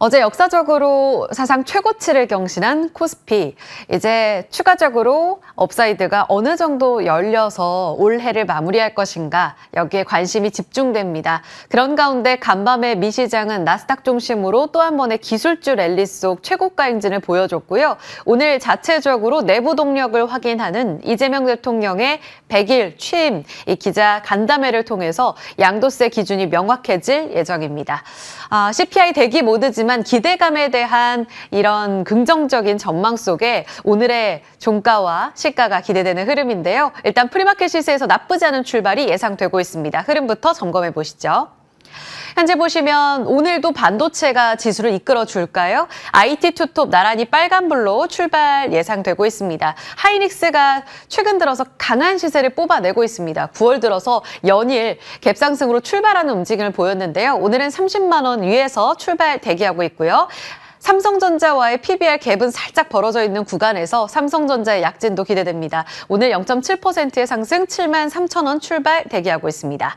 어제 역사적으로 사상 최고치를 경신한 코스피. 이제 추가적으로 업사이드가 어느 정도 열려서 올해를 마무리할 것인가 여기에 관심이 집중됩니다. 그런 가운데 간밤에 미 시장은 나스닥 중심으로 또 한 번의 기술주 랠리 속 최고가 행진을 보여줬고요. 오늘 자체적으로 내부 동력을 확인하는 이재명 대통령의 100일 취임 이 기자 간담회를 통해서 양도세 기준이 명확해질 예정입니다. CPI 대기 모드지만 기대감에 대한 이런 긍정적인 전망 속에 오늘의 종가와 시가가 기대되는 흐름인데요. 일단 프리마켓 시세에서 나쁘지 않은 출발이 예상되고 있습니다. 흐름부터 점검해 보시죠. 현재 보시면 오늘도 반도체가 지수를 이끌어 줄까요? IT 투톱 나란히 빨간불로 출발 예상되고 있습니다. 하이닉스가 최근 들어서 강한 시세를 뽑아내고 있습니다. 9월 들어서 연일 갭상승으로 출발하는 움직임을 보였는데요. 오늘은 30만 원 위에서 출발 대기하고 있고요. 삼성전자와의 PBR 갭은 살짝 벌어져 있는 구간에서 삼성전자의 약진도 기대됩니다. 오늘 0.7%의 상승 7만 3천 원 출발 대기하고 있습니다.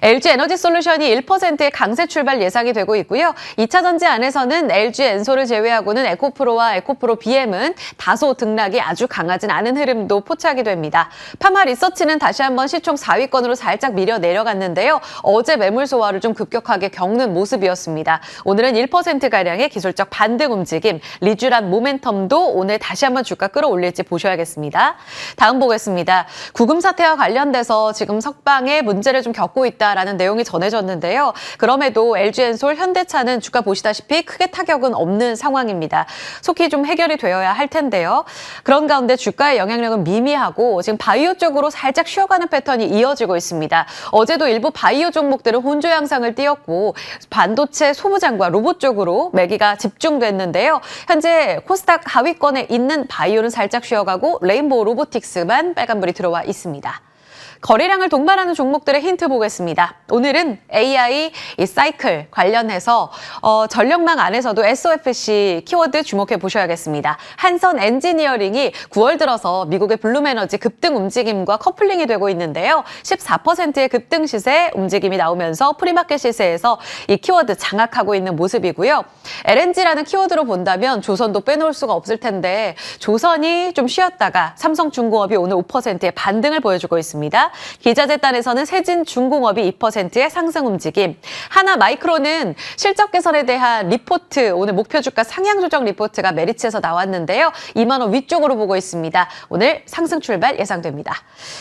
LG에너지솔루션이 1%의 강세 출발 예상이 되고 있고요. 2차 전지 안에서는 LG엔솔을 제외하고는 에코프로와 에코프로 BM은 다소 등락이 아주 강하진 않은 흐름도 포착이 됩니다. 파마리서치는 다시 한번 시총 4위권으로 살짝 밀려 내려갔는데요. 어제 매물 소화를 좀 급격하게 겪는 모습이었습니다. 오늘은 1%가량의 기술적 반등 움직임, 리쥬란 모멘텀도 오늘 다시 한번 주가 끌어올릴지 보셔야겠습니다. 다음 보겠습니다. 구금 사태와 관련돼서 지금 석방에 문제를 좀 겪고 있다라는 내용이 전해졌는데요. 그럼에도 LG엔솔, 현대차는 주가 보시다시피 크게 타격은 없는 상황입니다. 속히 좀 해결이 되어야 할 텐데요. 그런 가운데 주가의 영향력은 미미하고 지금 바이오 쪽으로 살짝 쉬어가는 패턴이 이어지고 있습니다. 어제도 일부 바이오 종목들은 혼조 양상을 띄었고 반도체 소부장과 로봇 쪽으로 매기가 집중됐는데요. 현재 코스닥 하위권에 있는 바이오는 살짝 쉬어가고 레인보우 로보틱스만 빨간불이 들어와 있습니다. 거래량을 동반하는 종목들의 힌트 보겠습니다. 오늘은 AI 이 사이클 관련해서 전력망 안에서도 SOFC 키워드 주목해 보셔야겠습니다. 한선 엔지니어링이 9월 들어서 미국의 블룸에너지 급등 움직임과 커플링이 되고 있는데요. 14%의 급등 시세 움직임이 나오면서 프리마켓 시세에서 이 키워드 장악하고 있는 모습이고요. LNG라는 키워드로 본다면 조선도 빼놓을 수가 없을 텐데 조선이 좀 쉬었다가 삼성중공업이 오늘 5%의 반등을 보여주고 있습니다. 기자재단에서는 세진중공업이 2%의 상승 움직임. 하나마이크로는 실적 개선에 대한 리포트, 오늘 목표 주가 상향 조정 리포트가 메리츠에서 나왔는데요. 2만 원 위쪽으로 보고 있습니다. 오늘 상승 출발 예상됩니다.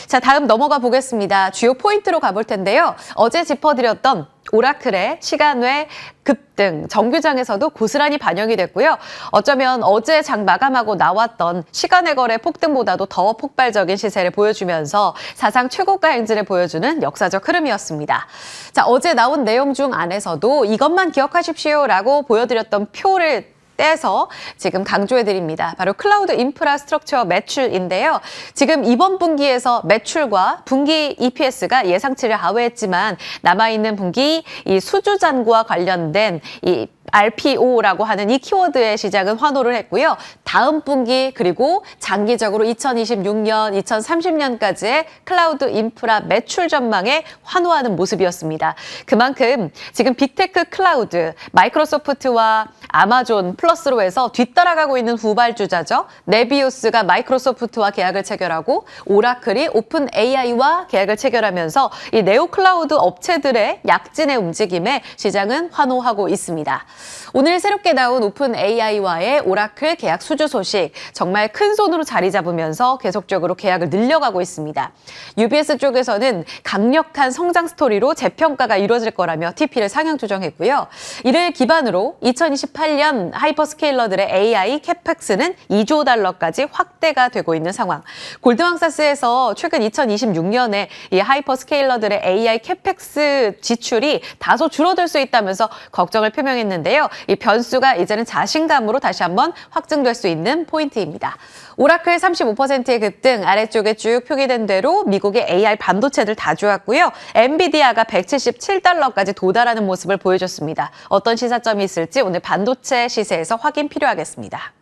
자, 다음 넘어가 보겠습니다. 주요 포인트로 가볼 텐데요. 어제 짚어드렸던 오라클의 시간 외 급등, 정규장에서도 고스란히 반영이 됐고요. 어쩌면 어제 장 마감하고 나왔던 시간의 거래 폭등보다도 더 폭발적인 시세를 보여주면서 사상 최고가 행진을 보여주는 역사적 흐름이었습니다. 자, 어제 나온 내용 중 안에서도 이것만 기억하십시오라고 보여드렸던 표를 떼서 지금 강조해드립니다. 바로 클라우드 인프라스트럭처 매출인데요. 지금 이번 분기에서 매출과 분기 EPS가 예상치를 하회했지만 남아있는 분기 이 수주잔고와 관련된 이 RPO라고 하는 이 키워드의 시작은 환호를 했고요. 다음 분기 그리고 장기적으로 2026년, 2030년까지의 클라우드 인프라 매출 전망에 환호하는 모습이었습니다. 그만큼 지금 빅테크 클라우드, 마이크로소프트와 아마존 플러스로 해서 뒤따라가고 있는 후발주자죠. 네비우스가 마이크로소프트와 계약을 체결하고 오라클이 오픈 AI와 계약을 체결하면서 이 네오 클라우드 업체들의 약진의 움직임에 시장은 환호하고 있습니다. 오늘 새롭게 나온 오픈 AI와의 오라클 계약 수주 소식 정말 큰 손으로 자리 잡으면서 계속적으로 계약을 늘려가고 있습니다. UBS 쪽에서는 강력한 성장 스토리로 재평가가 이루어질 거라며 TP를 상향 조정했고요. 이를 기반으로 2028년 하이퍼스케일러들의 AI 캐펙스는 2조 달러까지 확대가 되고 있는 상황. 골드만삭스에서 최근 2026년에 이 하이퍼스케일러들의 AI 캐펙스 지출이 다소 줄어들 수 있다면서 걱정을 표명했는데요. 이 변수가 이제는 자신감으로 다시 한번 확증될 수 있는 포인트입니다. 오라클 35%의 급등, 아래쪽에 쭉 표기된 대로 미국의 AI 반도체들 다 좋았고요. 엔비디아가 177달러까지 도달하는 모습을 보여줬습니다. 어떤 시사점이 있을지 오늘 반도체 시세에서 확인 필요하겠습니다.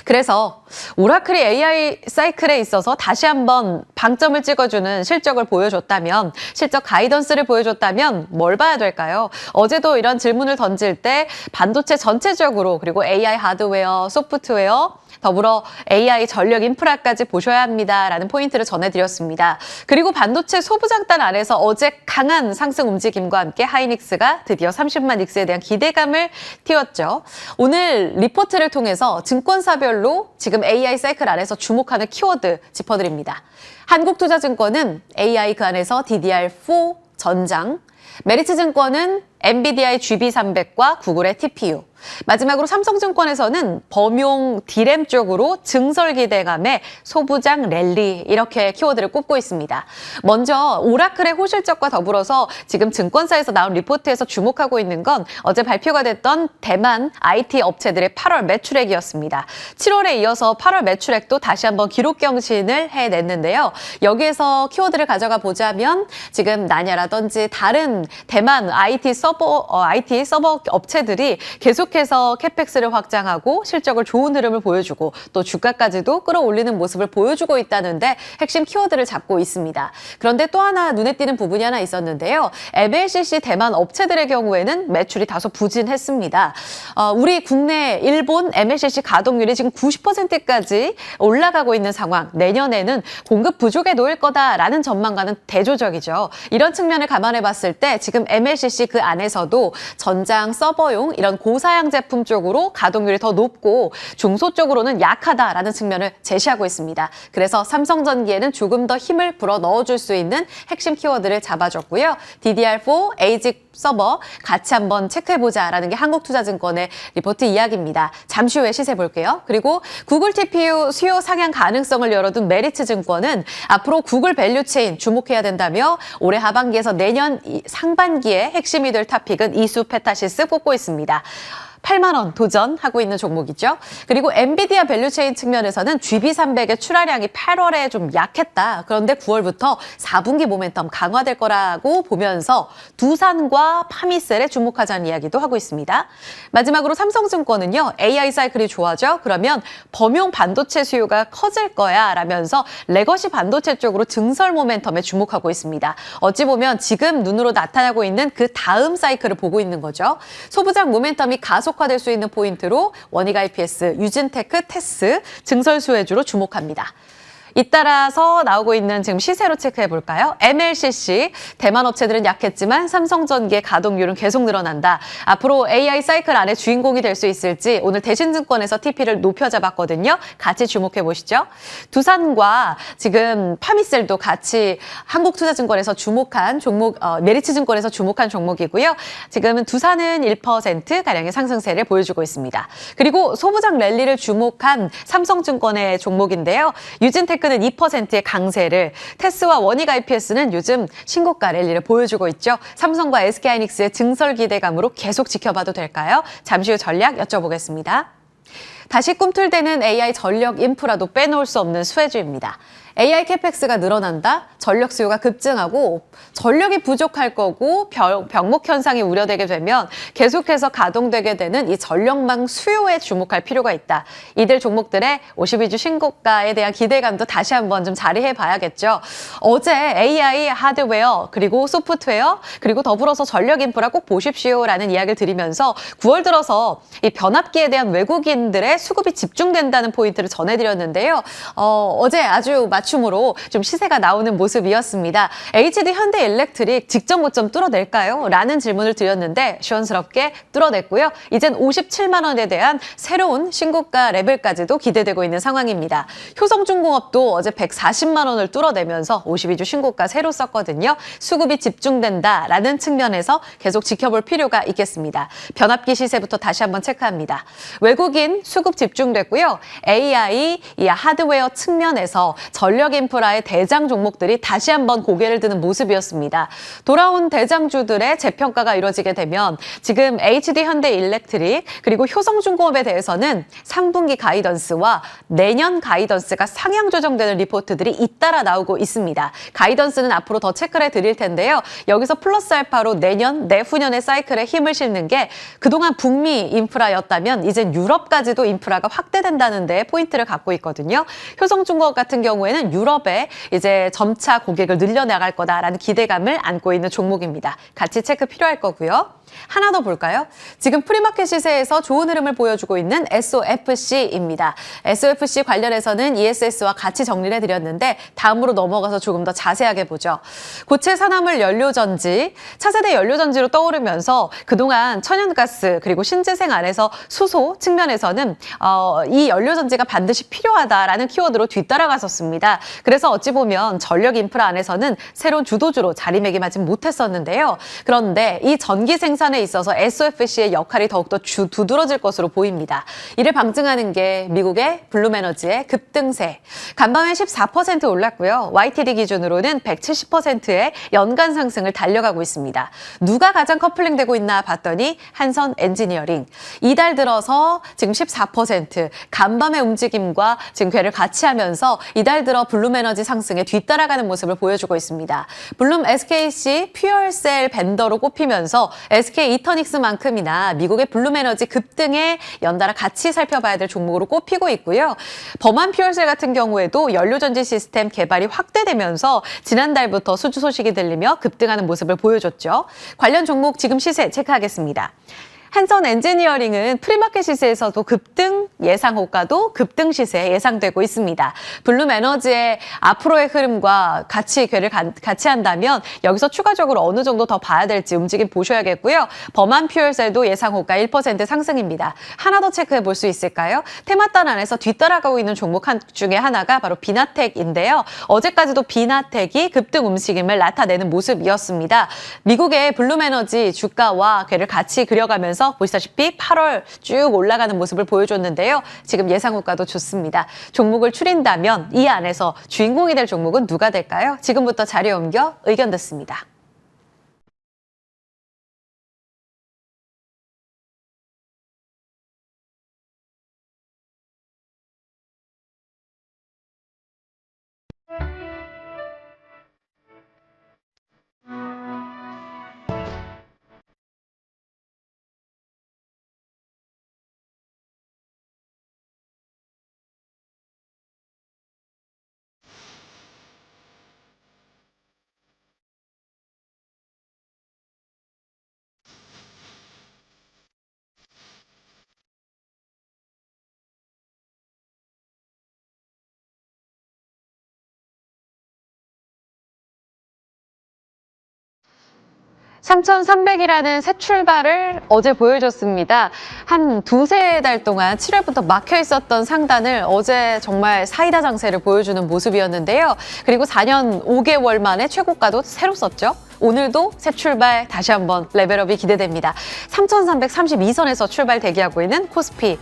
그래서 오라클이 AI 사이클에 있어서 다시 한번 방점을 찍어주는 실적을 보여줬다면, 실적 가이던스를 보여줬다면 뭘 봐야 될까요? 어제도 이런 질문을 던질 때 반도체 전체적으로, 그리고 AI 하드웨어, 소프트웨어, 더불어 AI 전력 인프라까지 보셔야 합니다라는 포인트를 전해드렸습니다. 그리고 반도체 소부장단 안에서 어제 강한 상승 움직임과 함께 하이닉스가 드디어 30만 닉스에 대한 기대감을 띄웠죠. 오늘 리포트를 통해서 증권사별로 지금 AI 사이클 안에서 주목하는 키워드 짚어드립니다. 한국투자증권은 AI 그 안에서 DDR4 전장, 메리츠증권은 엔비디아의 GB300과 구글의 TPU, 마지막으로 삼성증권에서는 범용 D램 쪽으로 증설 기대감에 소부장 랠리, 이렇게 키워드를 꼽고 있습니다. 먼저 오라클의 호실적과 더불어서 지금 증권사에서 나온 리포트에서 주목하고 있는 건 어제 발표가 됐던 대만 IT 업체들의 8월 매출액이었습니다. 7월에 이어서 8월 매출액도 다시 한번 기록 경신을 해냈는데요. 여기에서 키워드를 가져가 보자면 지금 나냐라든지 다른 대만 IT 서버 업체들이 계속해서 캐펙스를 확장하고 실적을 좋은 흐름을 보여주고 또 주가까지도 끌어올리는 모습을 보여주고 있다는데 핵심 키워드를 잡고 있습니다. 그런데 또 하나 눈에 띄는 부분이 하나 있었는데요. MLCC 대만 업체들의 경우에는 매출이 다소 부진했습니다. 우리 국내 일본 MLCC 가동률이 지금 90%까지 올라가고 있는 상황, 내년에는 공급 부족에 놓일 거다라는 전망과는 대조적이죠. 이런 측면을 감안해 봤을 때 지금 MLCC 그 안에서도 전장, 서버용 이런 고사양 제품 쪽으로 가동률이 더 높고 중소 쪽으로는 약하다라는 측면을 제시하고 있습니다. 그래서 삼성전기에는 조금 더 힘을 불어 넣어줄 수 있는 핵심 키워드를 잡아줬고요. DDR4, ASIC 서버 같이 한번 체크해보자라는 게 한국투자증권의 리포트 이야기입니다. 잠시 후에 시세 볼게요. 그리고 구글 TPU 수요 상향 가능성을 열어둔 메리츠증권은 앞으로 구글 밸류체인 주목해야 된다며 올해 하반기에서 내년 상반기에 핵심이 될 토픽은 이수 페타시스 꼽고 있습니다. 8만 원 도전하고 있는 종목이죠. 그리고 엔비디아 밸류체인 측면에서는 GB300의 출하량이 8월에 좀 약했다. 그런데 9월부터 4분기 모멘텀 강화될 거라고 보면서 두산과 파미셀에 주목하자는 이야기도 하고 있습니다. 마지막으로 삼성증권은요. AI 사이클이 좋아져? 그러면 범용 반도체 수요가 커질 거야 라면서 레거시 반도체 쪽으로 증설 모멘텀에 주목하고 있습니다. 어찌 보면 지금 눈으로 나타나고 있는 그 다음 사이클을 보고 있는 거죠. 소부장 모멘텀이 가속화될 수 있는 포인트로 원익 IPS, 유진테크, 테스, 증설 수혜주로 주목합니다. 잇따라서 나오고 있는 지금 시세로 체크해 볼까요? MLCC, 대만 업체들은 약했지만 삼성전기의 가동률은 계속 늘어난다. 앞으로 AI 사이클 안에 주인공이 될 수 있을지 오늘 대신증권에서 TP를 높여잡았거든요. 같이 주목해 보시죠. 두산과 지금 파미셀도 같이 한국투자증권에서 주목한 종목, 메리츠증권에서 주목한 종목이고요. 지금은 두산은 1%가량의 상승세를 보여주고 있습니다. 그리고 소부장 랠리를 주목한 삼성증권의 종목인데요. 유진테크 는 2%의 강세를, 테스와 원익 IPS는 요즘 신고가 랠리를 보여주고 있죠. 삼성과 SK하이닉스의 증설 기대감으로 계속 지켜봐도 될까요? 잠시 후 전략 여쭤보겠습니다. 다시 꿈틀대는 AI 전력 인프라도 빼놓을 수 없는 수혜주입니다. AI 캐펙스가 늘어난다, 전력 수요가 급증하고 전력이 부족할 거고 병목 현상이 우려되게 되면 계속해서 가동되게 되는 이 전력망 수요에 주목할 필요가 있다. 이들 종목들의 52주 신고가에 대한 기대감도 다시 한번 좀 자리해 봐야겠죠. 어제 AI 하드웨어 그리고 소프트웨어 그리고 더불어서 전력 인프라 꼭 보십시오라는 이야기를 드리면서 9월 들어서 이 변압기에 대한 외국인들의 수급이 집중된다는 포인트를 전해드렸는데요. 어제 아주 맞춤으로 좀 시세가 나오는 모습이었습니다. HD 현대일렉트릭 직전 고점 뚫어낼까요? 라는 질문을 드렸는데 시원스럽게 뚫어냈고요. 이젠 57만 원에 대한 새로운 신고가 레벨까지도 기대되고 있는 상황입니다. 효성중공업도 어제 140만 원을 뚫어내면서 52주 신고가 새로 썼거든요. 수급이 집중된다라는 측면에서 계속 지켜볼 필요가 있겠습니다. 변압기 시세부터 다시 한번 체크합니다. 외국인 수급 집중됐고요. AI 이 하드웨어 측면에서 전력 인프라의 대장 종목들이 다시 한번 고개를 드는 모습이었습니다. 돌아온 대장주들의 재평가가 이루어지게 되면 지금 HD 현대일렉트릭 그리고 효성중공업에 대해서는 3분기 가이던스와 내년 가이던스가 상향 조정되는 리포트들이 잇따라 나오고 있습니다. 가이던스는 앞으로 더 체크를 해드릴 텐데요. 여기서 플러스 알파로 내년, 내후년의 사이클에 힘을 실는 게 그동안 북미 인프라였다면 이젠 유럽까지도 인프라가 확대된다는 데 포인트를 갖고 있거든요. 효성중공업 같은 경우에는 유럽에 이제 점차 고객을 늘려나갈 거다라는 기대감을 안고 있는 종목입니다. 같이 체크 필요할 거고요. 하나 더 볼까요? 지금 프리마켓 시세에서 좋은 흐름을 보여주고 있는 SOFC입니다. SOFC 관련해서는 ESS와 같이 정리를 해드렸는데 다음으로 넘어가서 조금 더 자세하게 보죠. 고체 산화물 연료전지, 차세대 연료전지로 떠오르면서 그동안 천연가스 그리고 신재생 안에서 수소 측면에서는 이 연료전지가 반드시 필요하다라는 키워드로 뒤따라갔었습니다. 그래서 어찌 보면 전력 인프라 안에서는 새로운 주도주로 자리매김하지 못했었는데요. 그런데 이 전기 생산에 있어서 SOFC의 역할이 더욱더 두드러질 것으로 보입니다. 이를 방증하는 게 미국의 블룸에너지의 급등세. 간밤에 14% 올랐고요. YTD 기준으로는 170%의 연간 상승을 달려가고 있습니다. 누가 가장 커플링되고 있나 봤더니 한선 엔지니어링. 이달 들어서 지금 14% 간밤의 움직임과 지금 궤를 같이 하면서 이달 들어 블룸에너지 상승에 뒤따라가는 모습을 보여주고 있습니다. 블룸 SKC 퓨얼셀 벤더로 꼽히면서 SK 이터닉스만큼이나 미국의 블룸에너지 급등에 연달아 같이 살펴봐야 될 종목으로 꼽히고 있고요. 범한 퓨얼셀 같은 경우에도 연료전지 시스템 개발이 확대되면서 지난달부터 수주 소식이 들리며 급등하는 모습을 보여줬죠. 관련 종목 지금 시세 체크하겠습니다. 한선 엔지니어링은 프리마켓 시세에서도 급등 예상 호가도 급등 시세 예상되고 있습니다. 블룸 에너지의 앞으로의 흐름과 같이 궤를 같이 한다면 여기서 추가적으로 어느 정도 더 봐야 될지 움직임 보셔야겠고요. 범한 퓨얼셀도 예상 호가 1% 상승입니다. 하나 더 체크해 볼 수 있을까요? 테마단 안에서 뒤따라가고 있는 종목 중에 하나가 바로 비나텍인데요. 어제까지도 비나텍이 급등 움직임을 나타내는 모습이었습니다. 미국의 블룸 에너지 주가와 궤를 같이 그려가면서 보시다시피 8월 쭉 올라가는 모습을 보여줬는데요. 지금 예상호가도 좋습니다. 종목을 추린다면 이 안에서 주인공이 될 종목은 누가 될까요? 지금부터 자리에 옮겨 의견 듣습니다. (3,300이라는) 새 출발을 어제 보여줬습니다. 한 두세 달 동안 7월부터 막혀 있었던 상단을 어제 정말 사이다 장세를 보여주는 모습이었는데요. 그리고 4년 5개월 만에 최고가도 새로 썼죠. 오늘도 새 출발 다시 한번 레벨업이 기대됩니다. 3,332선에서 출발 대기하고 있는 코스피.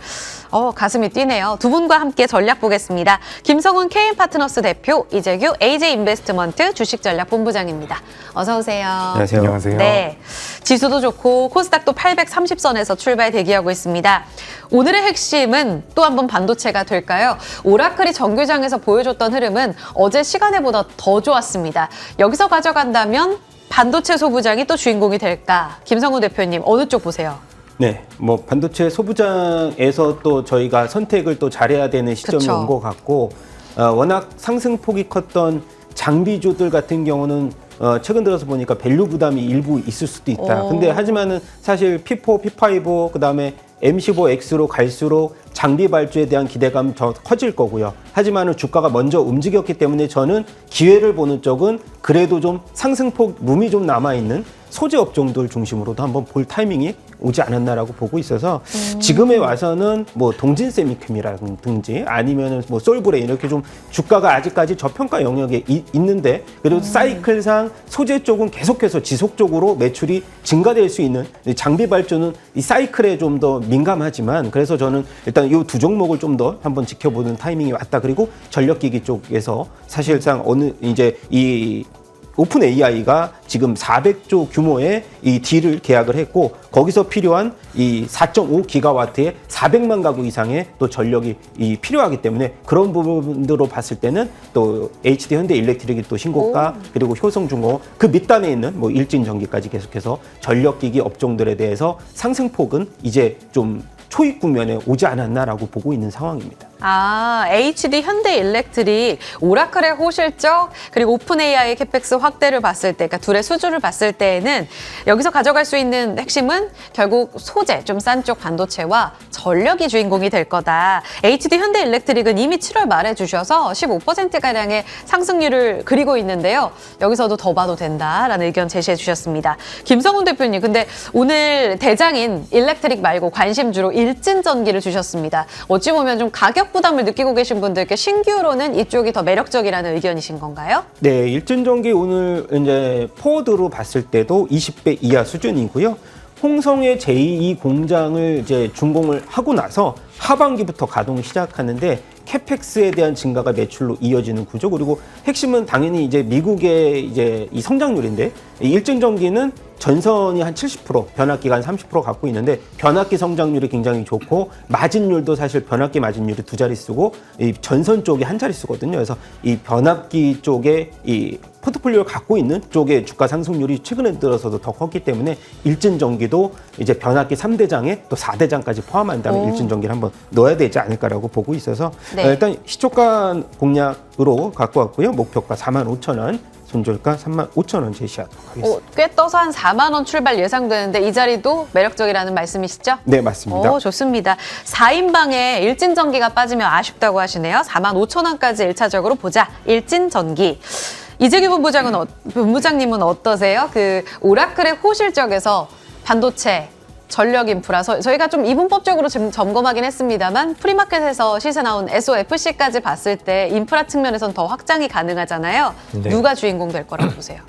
가슴이 뛰네요. 두 분과 함께 전략 보겠습니다. 김성훈 KM파트너스 대표, 이재규 AJ인베스트먼트 주식전략본부장입니다. 어서 오세요. 안녕하세요. 안녕하세요. 네, 지수도 좋고 코스닥도 830선에서 출발 대기하고 있습니다. 오늘의 핵심은 또 한 번 반도체가 될까요? 오라클이 정규장에서 보여줬던 흐름은 어제 시간에보다 더 좋았습니다. 여기서 가져간다면 반도체 소부장이 또 주인공이 될까? 김성훈 대표님, 어느 쪽 보세요? 네, 뭐 반도체 소부장에서 또 저희가 선택을 또 잘해야 되는 시점이 그쵸. 온 것 같고, 워낙 상승폭이 컸던 장비주들 같은 경우는 최근 들어서 보니까 밸류 부담이 일부 있을 수도 있다. 근데 하지만은 사실 P4, P5 그다음에 M15X로 갈수록 장비 발주에 대한 기대감 더 커질 거고요. 하지만은 주가가 먼저 움직였기 때문에 저는 기회를 보는 쪽은 그래도 좀 상승폭 룸이 좀 남아 있는 소재 업종들 중심으로도 한번 볼 타이밍이 오지 않았나라고 보고 있어서 지금에 와서는 뭐 동진 세미캠이라든지 아니면은 뭐 솔브레인 이렇게 좀 주가가 아직까지 저평가 영역에 있는데 그래도 사이클상 소재 쪽은 계속해서 지속적으로 매출이 증가될 수 있는 장비 발전은 이 사이클에 좀 더 민감하지만 그래서 저는 일단 이 두 종목을 좀 더 한번 지켜보는 타이밍이 왔다. 그리고 전력기기 쪽에서 사실상 어느 이제 이 오픈 AI가 지금 400조 규모의 이 딜을 계약을 했고 거기서 필요한 이 4.5 기가와트의 400만 가구 이상의 또 전력이 필요하기 때문에 그런 부분으로 봤을 때는 또 HD 현대 일렉트릭이 또 신고가 그리고 효성중공업 그 밑단에 있는 뭐 일진전기까지 계속해서 전력기기 업종들에 대해서 상승폭은 이제 좀 초입 국면에 오지 않았나라고 보고 있는 상황입니다. HD 현대 일렉트릭, 오라클의 호실적, 그리고 오픈 AI 캐펙스 확대를 봤을 때, 그러니까 둘의 수주를 봤을 때에는 여기서 가져갈 수 있는 핵심은 결국 소재, 좀 싼 쪽 반도체와 전력이 주인공이 될 거다. HD 현대 일렉트릭은 이미 7월 말에 주셔서 15%가량의 상승률을 그리고 있는데요. 여기서도 더 봐도 된다라는 의견 제시해 주셨습니다. 김성훈 대표님, 근데 오늘 대장인 일렉트릭 말고 관심주로 일진전기를 주셨습니다. 어찌 보면 좀 가격 부담을 느끼고 계신 분들께 신규로는 이쪽이 더 매력적이라는 의견이신 건가요? 네, 일진전기 오늘 이제 포워드로 봤을 때도 20배 이하 수준이고요. 홍성의 제2 공장을 이제 준공을 하고 나서 하반기부터 가동을 시작하는데 캐펙스에 대한 증가가 매출로 이어지는 구조. 그리고 핵심은 당연히 이제 미국의 이제 이 성장률인데 일진전기는 전선이 한 70%, 변압기가 한 30% 갖고 있는데 변압기 성장률이 굉장히 좋고 마진율도 사실 변압기 마진율이 두 자릿수고 이 전선 쪽이 한 자릿수거든요. 그래서 이 변압기 쪽에 이 포트폴리오를 갖고 있는 쪽의 주가 상승률이 최근에 들어서도 더 컸기 때문에 일진전기도 이제 변압기 3대장에 또 4대장까지 포함한다면 일진전기를 한번 넣어야 되지 않을까라고 보고 있어서 네. 일단 시초가 공략으로 갖고 왔고요. 목표가 45,000원. 손절가 35,000원 제시하도록 하겠습니다. 꽤 떠서 한 4만 원 출발 예상되는데 이 자리도 매력적이라는 말씀이시죠? 네, 맞습니다. 좋습니다. 4인방에 일진전기가 빠지면 아쉽다고 하시네요. 4만 5천 원까지 1차적으로 보자. 일진전기. 이재규 본부장님은 어떠세요? 그 오라클의 호실적에서 반도체, 전력 인프라, 저희가 좀 이분법적으로 지금 점검하긴 했습니다만 프리마켓에서 시세 나온 SOFC까지 봤을 때 인프라 측면에서는 더 확장이 가능하잖아요. 네. 누가 주인공 될 거라고 보세요?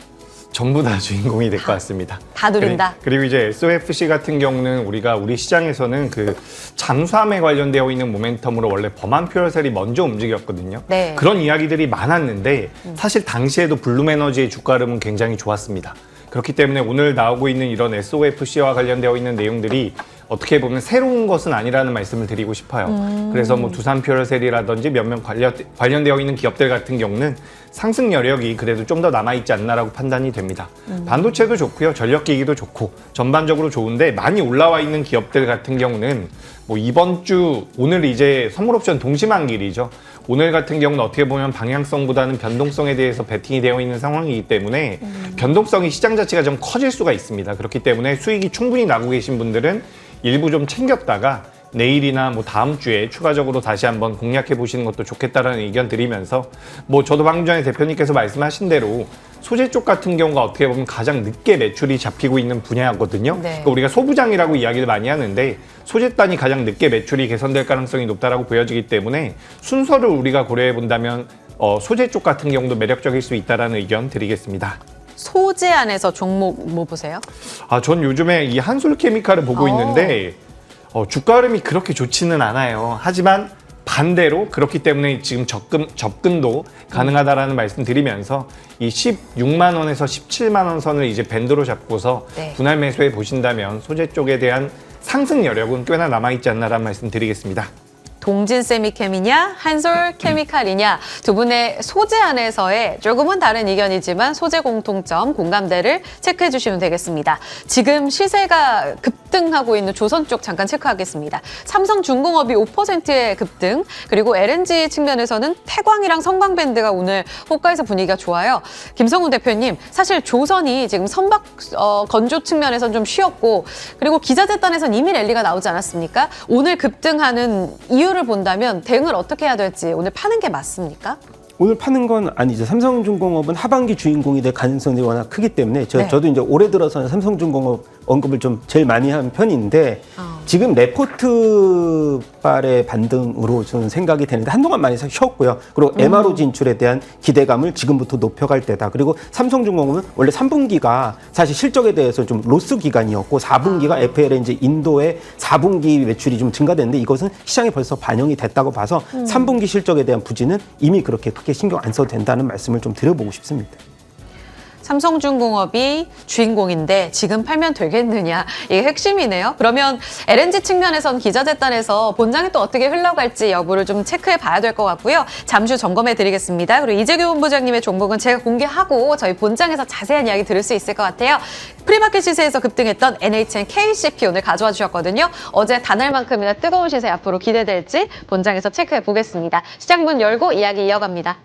전부 다 주인공이 될 것 같습니다. 다 누린다. 그리고 이제 SOFC 같은 경우는 우리 시장에서는 그 잠수함에 관련되어 있는 모멘텀으로 원래 범한 퓨어셀이 먼저 움직였거든요. 네. 그런 이야기들이 많았는데 사실 당시에도 블룸에너지의 주가 흐름은 굉장히 좋았습니다. 그렇기 때문에 오늘 나오고 있는 이런 SOFC와 관련되어 있는 내용들이 어떻게 보면 새로운 것은 아니라는 말씀을 드리고 싶어요. 그래서 뭐 두산퓨어셀이라든지 몇몇 관련되어 있는 기업들 같은 경우는 상승 여력이 그래도 좀 더 남아있지 않나라고 판단이 됩니다. 반도체도 좋고요. 전력기기도 좋고 전반적으로 좋은데 많이 올라와 있는 기업들 같은 경우는 뭐 이번 주 오늘 이제 선물옵션 동시만길이죠. 오늘 같은 경우는 어떻게 보면 방향성보다는 변동성에 대해서 베팅이 되어 있는 상황이기 때문에 변동성이 시장 자체가 좀 커질 수가 있습니다. 그렇기 때문에 수익이 충분히 나고 계신 분들은 일부 좀 챙겼다가 내일이나 뭐 다음 주에 추가적으로 다시 한번 공략해 보시는 것도 좋겠다라는 의견 드리면서 뭐 저도 방금 전에 대표님께서 말씀하신 대로 소재 쪽 같은 경우가 어떻게 보면 가장 늦게 매출이 잡히고 있는 분야거든요. 네. 그러니까 우리가 소부장이라고 이야기를 많이 하는데 소재단이 가장 늦게 매출이 개선될 가능성이 높다라고 보여지기 때문에 순서를 우리가 고려해 본다면 소재 쪽 같은 경우도 매력적일 수 있다라는 의견 드리겠습니다. 소재 안에서 종목 뭐 보세요? 전 요즘에 이 한솔케미칼을 보고 있는데 주가 흐름이 그렇게 좋지는 않아요. 하지만 반대로 그렇기 때문에 지금 접근도 가능하다라는 말씀 드리면서 이 16만 원에서 17만 원 선을 이제 밴드로 잡고서 네. 분할 매수해 보신다면 소재 쪽에 대한 상승 여력은 꽤나 남아있지 않나라는 말씀 드리겠습니다. 동진 세미캠이냐 한솔 케미칼이냐 두 분의 소재 안에서의 조금은 다른 의견이지만 소재 공통점 공감대를 체크해 주시면 되겠습니다. 지금 시세가 급등하고 있는 조선 쪽 잠깐 체크하겠습니다. 삼성중공업이 5%의 급등, 그리고 LNG 측면에서는 태광이랑 성광밴드가 오늘 호가에서 분위기가 좋아요. 김성훈 대표님, 사실 조선이 지금 선박 건조 측면에서는 좀 쉬었고, 그리고 기자재단에서는 이미 랠리가 나오지 않았습니까? 오늘 급등하는 이유를 본다면 대응을 어떻게 해야 될지 오늘 파는 게 맞습니까? 오늘 파는 건 아니죠. 삼성중공업은 하반기 주인공이 될 가능성이 워낙 크기 때문에 저도 이제 올해 들어서는 삼성중공업 언급을 좀 제일 많이 한 편인데 지금 레포트발의 반등으로 저는 생각이 되는데 한동안 많이 쉬었고요. 그리고 MRO 진출에 대한 기대감을 지금부터 높여갈 때다. 그리고 삼성중공업은 원래 3분기가 사실 실적에 대해서 좀 로스 기간이었고 4분기가 FLNG 인도의 4분기 매출이 좀 증가됐는데 이것은 시장에 벌써 반영이 됐다고 봐서 3분기 실적에 대한 부진은 이미 그렇게 크게 신경 안 써도 된다는 말씀을 좀 드려보고 싶습니다. 삼성중공업이 주인공인데 지금 팔면 되겠느냐, 이게 핵심이네요. 그러면 LNG 측면에선 기자재단에서 본장이 또 어떻게 흘러갈지 여부를 좀 체크해 봐야 될 것 같고요. 잠시 후 점검해 드리겠습니다. 그리고 이재규 본부장님의 종목은 제가 공개하고 저희 본장에서 자세한 이야기 들을 수 있을 것 같아요. 프리마켓 시세에서 급등했던 NHN KCP 오늘 가져와 주셨거든요. 어제 단알만큼이나 뜨거운 시세 앞으로 기대될지 본장에서 체크해 보겠습니다. 시장 문 열고 이야기 이어갑니다.